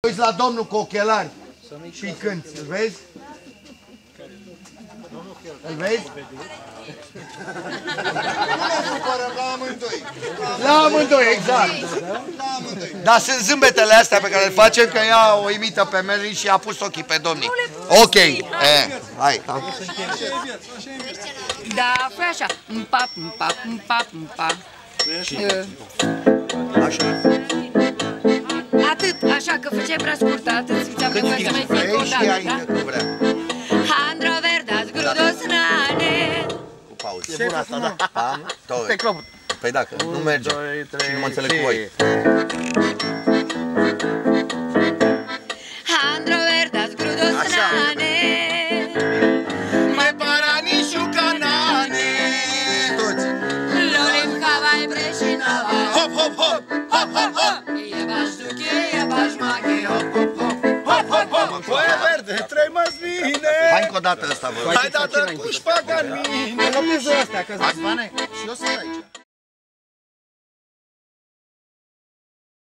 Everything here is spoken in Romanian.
Uiți la domnul cu ochelari și cânti, îl vezi? Îl vezi? Nu ne supărăm la amândoi. La amândoi, exact. Dar sunt zâmbetele astea pe care le facem, că ea o imită pe Merlin și a pus ochii pe domnii. Ok, hai. Da, fă așa. Împap, împap, împap, împap. Așa. Atât, așa, că făceai prea scurtă, atât ți-am Cât nevoie să mai vrei zic o și dată, ai da? cât vrea. Handro verdas, grudos nane. Cu pauză. Ce asta, da? Păi dacă nu merge și nu mă înțeleg cu voi. Handro verdas, grudos nane. Mai paranișu canane. Toți. Lolim havai breșinava. Hop, hop, hop, hop, hop, hop. E baș duche, e baș maghe, hop, hop, hop. Hop, hop, hop. Foaie verde, 3 măsline. Hai încă o dată ăsta, vă rog. Hai dată cu șpaga în mine. Notez ăsta, că-ți Și eu sunt aici.